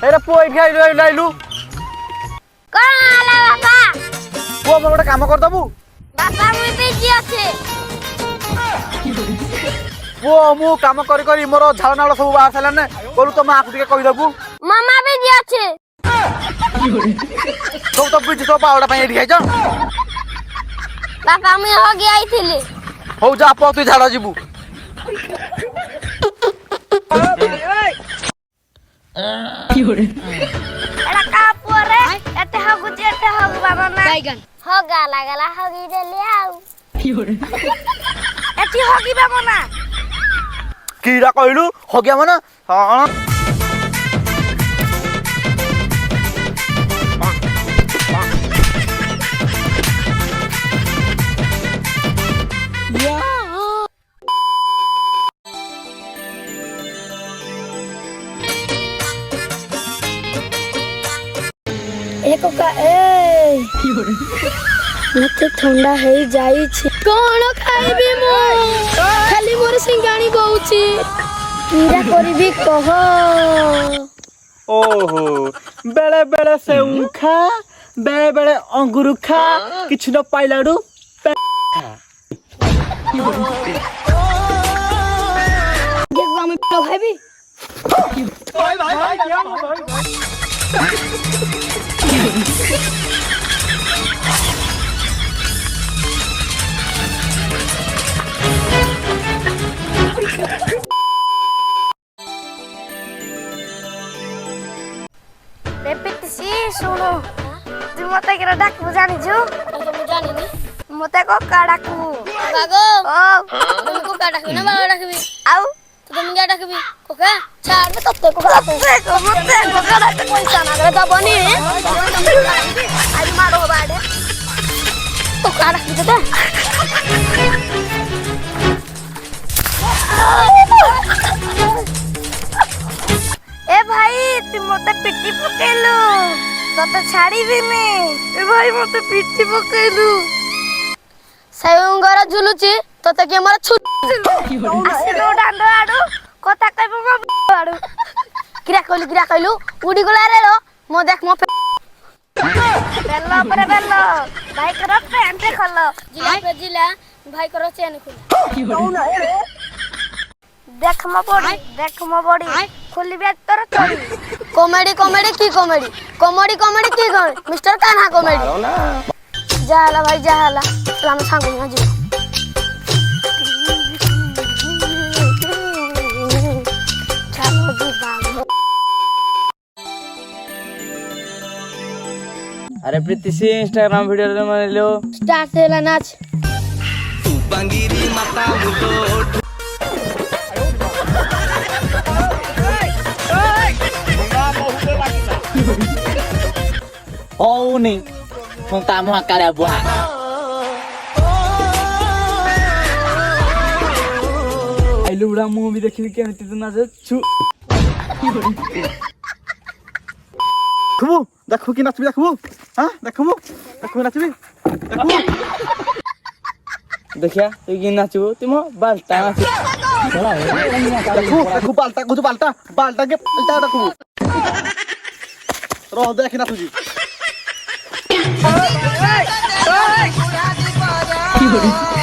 array पुओ एठी आइलु कौन आला बाबा पुओ मोर गोटे काम कर दबु बाबा मुई बिजी আছে पुओ मु काम करी करी मोर झाळ नाळ सब बाहर साला ने बोलु तो मां को टिके कहि दबु मामा बिजी আছে तो बिजी तो पावडा पई एठी आइछ बाबा मुई हो गई आइथिले हो जा पो तू झाड़ा जीबू एला का पोरे एते हगु बाबा ना बैगन हो गाला गाला हगी देली आउ एती हगी बाबा ना कीड़ा कहलु हो गया मना हां एको का ए मते ठंडा हे जाई छी कोन खाइबे मो खाली मोर सिंगाणी बहुची कीरा करबी कह ओहो बेले बेले सेउ खा बेले बेले अंगूर खा किछ न पाइलाडू देखो हम तो खाइबी भाई भाई भाई क्या भाई रेपिट सी सुनो तू मते केरा डाक बुझानी छु तो बुझानी नी मते को का डाकू बागो ओ तुमको का डाकू ना बाबा डाकबी आउ तो तुम क्या डाकबी कोका चार में तत्ते को मते को का डाक पैसा ना रे दबनी आज मारो बाडे तो का डाकबी तो ए भाई तू मते पिट्टी पकेलु तते छाड़ी भी ने ए भाई मते पिट्टी पकेलु सयंगर झुलुची तते के मार छु आसिलो डांडो आडू कथा कहबो म आडू किरा कहलु उडी गला रे लो मो देख मो बेल्लो पर बेल्लो भाई करो पैंट खल्लो जिला पे जिला भाई करो चैन खुला देख म बॉडी खुली बैग तर चोरी कॉमेडी की कॉमेडी की मिस्टर कान्हा कॉमेडी जाला भाई जाला हम सांगू ना जी चलो जी बाबू अरे प्रीति से इंस्टाग्राम वीडियो रे मन लो स्टार्ट सेला नाच बंगीरी माता मुटो ओ नहीं हम काम करे बुआ आइलु बुढ़ा मुंह भी देखि के हती तो नाच छु खबु देखो कि नाचबी देखबु हां देखबु नाचबी देखबु देखिया तू कि नाचबु तुम बालटा नाच देखबु बालटा के पलटा देखबु रो देख ना तुझी की